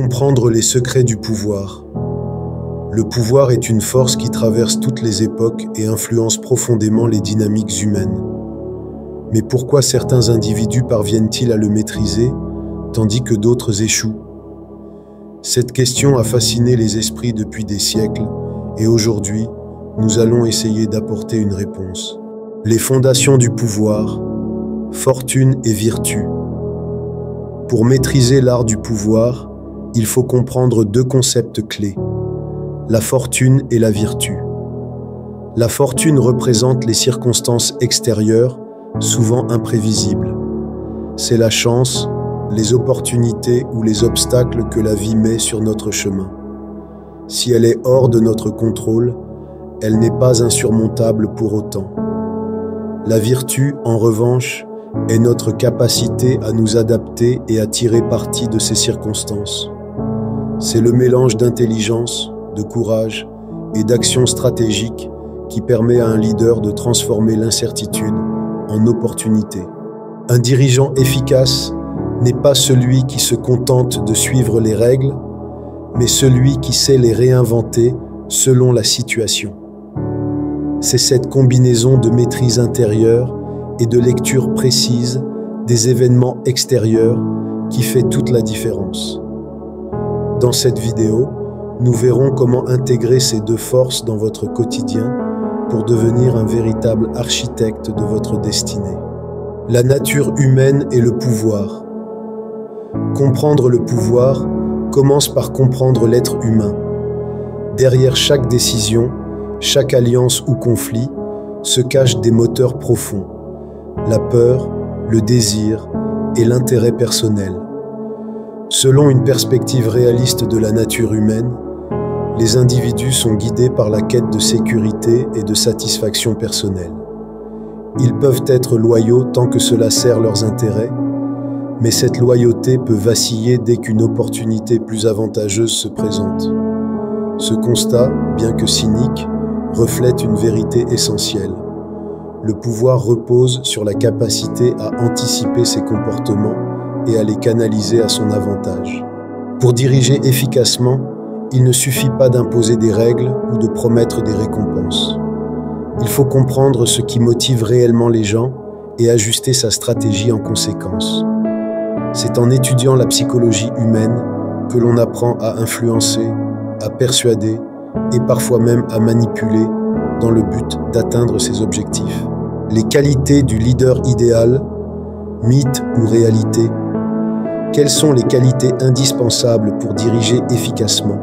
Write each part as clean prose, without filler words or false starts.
Comprendre les secrets du pouvoir. Le pouvoir est une force qui traverse toutes les époques et influence profondément les dynamiques humaines. Mais pourquoi certains individus parviennent-ils à le maîtriser, tandis que d'autres échouent? Cette question a fasciné les esprits depuis des siècles, et aujourd'hui, nous allons essayer d'apporter une réponse. Les fondations du pouvoir, fortune et vertu. Pour maîtriser l'art du pouvoir, il faut comprendre deux concepts clés, la fortune et la vertu. La fortune représente les circonstances extérieures, souvent imprévisibles. C'est la chance, les opportunités ou les obstacles que la vie met sur notre chemin. Si elle est hors de notre contrôle, elle n'est pas insurmontable pour autant. La vertu, en revanche, est notre capacité à nous adapter et à tirer parti de ces circonstances. C'est le mélange d'intelligence, de courage et d'action stratégique qui permet à un leader de transformer l'incertitude en opportunité. Un dirigeant efficace n'est pas celui qui se contente de suivre les règles, mais celui qui sait les réinventer selon la situation. C'est cette combinaison de maîtrise intérieure et de lecture précise des événements extérieurs qui fait toute la différence. Dans cette vidéo, nous verrons comment intégrer ces deux forces dans votre quotidien pour devenir un véritable architecte de votre destinée. La nature humaine et le pouvoir. Comprendre le pouvoir commence par comprendre l'être humain. Derrière chaque décision, chaque alliance ou conflit, se cachent des moteurs profonds, la peur, le désir et l'intérêt personnel. Selon une perspective réaliste de la nature humaine, les individus sont guidés par la quête de sécurité et de satisfaction personnelle. Ils peuvent être loyaux tant que cela sert leurs intérêts, mais cette loyauté peut vaciller dès qu'une opportunité plus avantageuse se présente. Ce constat, bien que cynique, reflète une vérité essentielle. Le pouvoir repose sur la capacité à anticiper ses comportements et à les canaliser à son avantage. Pour diriger efficacement, il ne suffit pas d'imposer des règles ou de promettre des récompenses. Il faut comprendre ce qui motive réellement les gens et ajuster sa stratégie en conséquence. C'est en étudiant la psychologie humaine que l'on apprend à influencer, à persuader et parfois même à manipuler dans le but d'atteindre ses objectifs. Les qualités du leader idéal, mythe ou réalité? Quelles sont les qualités indispensables pour diriger efficacement?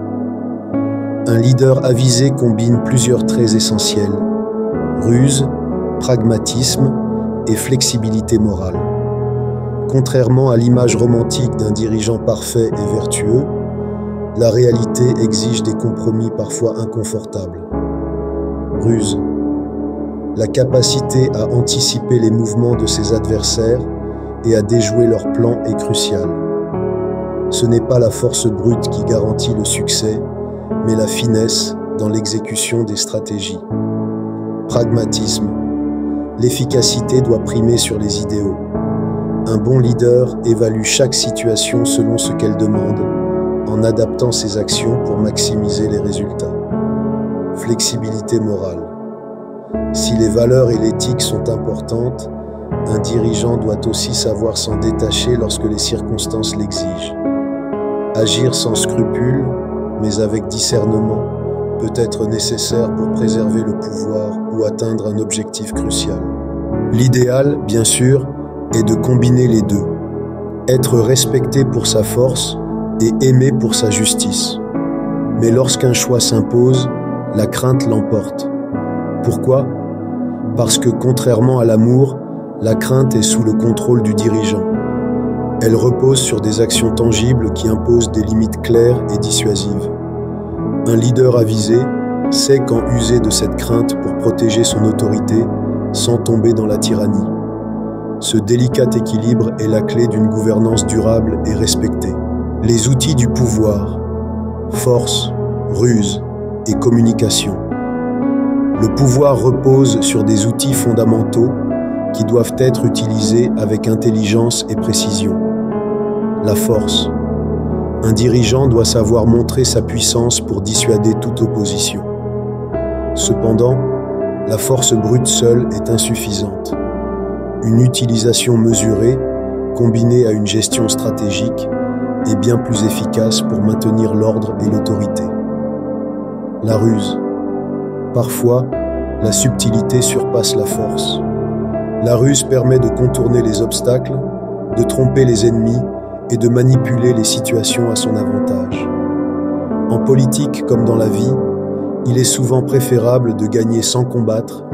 Un leader avisé combine plusieurs traits essentiels, ruse, pragmatisme et flexibilité morale. Contrairement à l'image romantique d'un dirigeant parfait et vertueux, la réalité exige des compromis parfois inconfortables. Ruse. La capacité à anticiper les mouvements de ses adversaires et à déjouer leurs plans est cruciale. Ce n'est pas la force brute qui garantit le succès, mais la finesse dans l'exécution des stratégies. Pragmatisme. L'efficacité doit primer sur les idéaux. Un bon leader évalue chaque situation selon ce qu'elle demande, en adaptant ses actions pour maximiser les résultats. Flexibilité morale. Si les valeurs et l'éthique sont importantes, un dirigeant doit aussi savoir s'en détacher lorsque les circonstances l'exigent. Agir sans scrupule, mais avec discernement, peut être nécessaire pour préserver le pouvoir ou atteindre un objectif crucial. L'idéal, bien sûr, est de combiner les deux. Être respecté pour sa force et aimé pour sa justice. Mais lorsqu'un choix s'impose, la crainte l'emporte. Pourquoi? Parce que contrairement à l'amour, la crainte est sous le contrôle du dirigeant. Elle repose sur des actions tangibles qui imposent des limites claires et dissuasives. Un leader avisé sait quand user de cette crainte pour protéger son autorité sans tomber dans la tyrannie. Ce délicat équilibre est la clé d'une gouvernance durable et respectée. Les outils du pouvoir, force, ruse et communication. Le pouvoir repose sur des outils fondamentaux qui doivent être utilisés avec intelligence et précision. La force. Un dirigeant doit savoir montrer sa puissance pour dissuader toute opposition. Cependant, la force brute seule est insuffisante. Une utilisation mesurée, combinée à une gestion stratégique, est bien plus efficace pour maintenir l'ordre et l'autorité. La ruse. Parfois, la subtilité surpasse la force. La ruse permet de contourner les obstacles, de tromper les ennemis et de manipuler les situations à son avantage. En politique comme dans la vie, il est souvent préférable de gagner sans combattre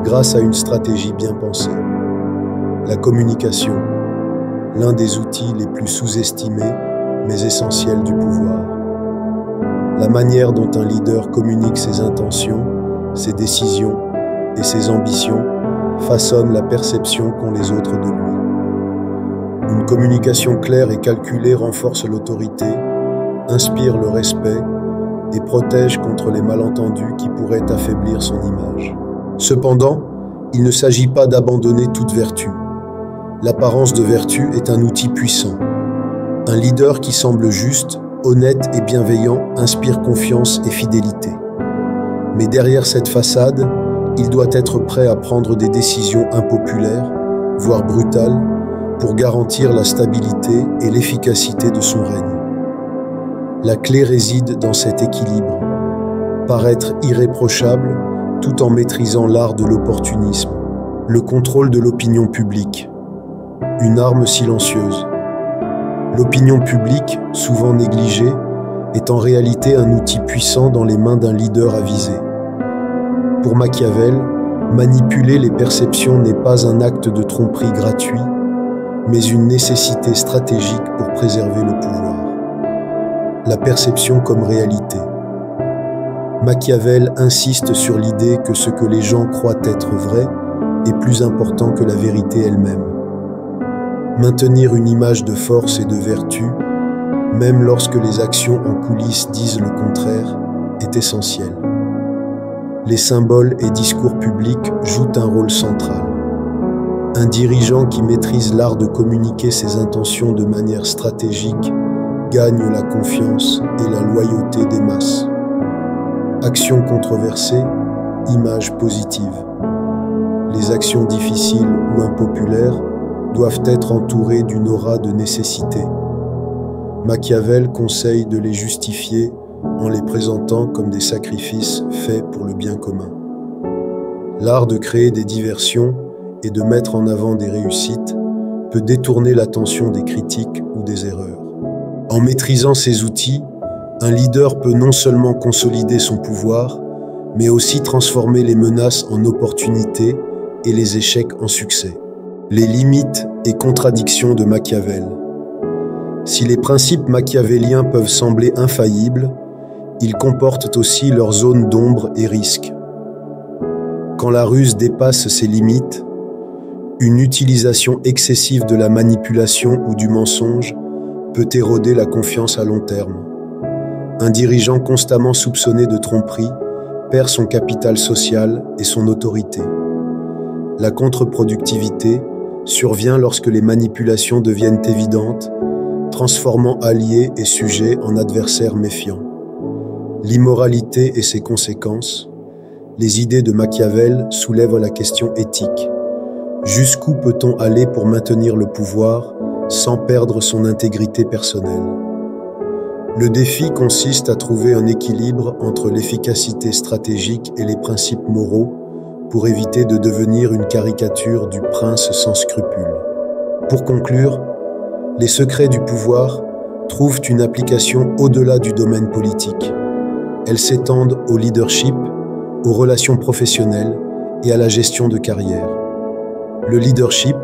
grâce à une stratégie bien pensée. La communication, l'un des outils les plus sous-estimés mais essentiels du pouvoir. La manière dont un leader communique ses intentions, ses décisions et ses ambitions façonne la perception qu'ont les autres de lui. Une communication claire et calculée renforce l'autorité, inspire le respect et protège contre les malentendus qui pourraient affaiblir son image. Cependant, il ne s'agit pas d'abandonner toute vertu. L'apparence de vertu est un outil puissant. Un leader qui semble juste, honnête et bienveillant inspire confiance et fidélité. Mais derrière cette façade, il doit être prêt à prendre des décisions impopulaires, voire brutales, pour garantir la stabilité et l'efficacité de son règne. La clé réside dans cet équilibre. Paraître irréprochable tout en maîtrisant l'art de l'opportunisme. Le contrôle de l'opinion publique. Une arme silencieuse. L'opinion publique, souvent négligée, est en réalité un outil puissant dans les mains d'un leader avisé. Pour Machiavel, manipuler les perceptions n'est pas un acte de tromperie gratuit, mais une nécessité stratégique pour préserver le pouvoir. La perception comme réalité. Machiavel insiste sur l'idée que ce que les gens croient être vrai est plus important que la vérité elle-même. Maintenir une image de force et de vertu, même lorsque les actions en coulisses disent le contraire, est essentiel. Les symboles et discours publics jouent un rôle central. Un dirigeant qui maîtrise l'art de communiquer ses intentions de manière stratégique gagne la confiance et la loyauté des masses. Actions controversées, image positive. Les actions difficiles ou impopulaires doivent être entourées d'une aura de nécessité. Machiavel conseille de les justifier en les présentant comme des sacrifices faits pour le bien commun. L'art de créer des diversions et de mettre en avant des réussites peut détourner l'attention des critiques ou des erreurs. En maîtrisant ces outils, un leader peut non seulement consolider son pouvoir, mais aussi transformer les menaces en opportunités et les échecs en succès. Les limites et contradictions de Machiavel. Si les principes machiavéliens peuvent sembler infaillibles, ils comportent aussi leurs zones d'ombre et risques. Quand la ruse dépasse ses limites, une utilisation excessive de la manipulation ou du mensonge peut éroder la confiance à long terme. Un dirigeant constamment soupçonné de tromperie perd son capital social et son autorité. La contre-productivité survient lorsque les manipulations deviennent évidentes, transformant alliés et sujets en adversaires méfiants. L'immoralité et ses conséquences, les idées de Machiavel soulèvent la question éthique. Jusqu'où peut-on aller pour maintenir le pouvoir sans perdre son intégrité personnelle? Le défi consiste à trouver un équilibre entre l'efficacité stratégique et les principes moraux pour éviter de devenir une caricature du prince sans scrupules. Pour conclure, les secrets du pouvoir trouvent une application au-delà du domaine politique. Elles s'étendent au leadership, aux relations professionnelles et à la gestion de carrière. Le leadership,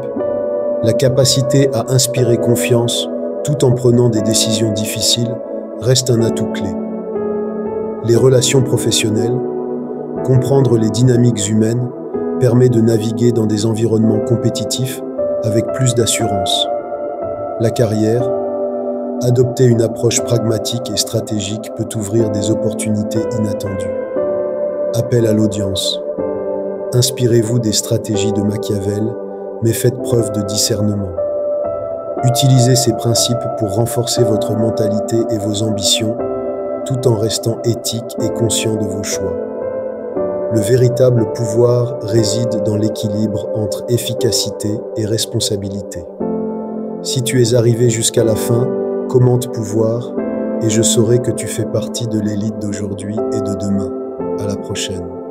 la capacité à inspirer confiance tout en prenant des décisions difficiles, reste un atout clé. Les relations professionnelles, comprendre les dynamiques humaines, permet de naviguer dans des environnements compétitifs avec plus d'assurance. La carrière, adopter une approche pragmatique et stratégique peut ouvrir des opportunités inattendues. Appel à l'audience. Inspirez-vous des stratégies de Machiavel, mais faites preuve de discernement. Utilisez ces principes pour renforcer votre mentalité et vos ambitions, tout en restant éthique et conscient de vos choix. Le véritable pouvoir réside dans l'équilibre entre efficacité et responsabilité. Si tu es arrivé jusqu'à la fin, commente pouvoir et je saurai que tu fais partie de l'élite d'aujourd'hui et de demain. À la prochaine.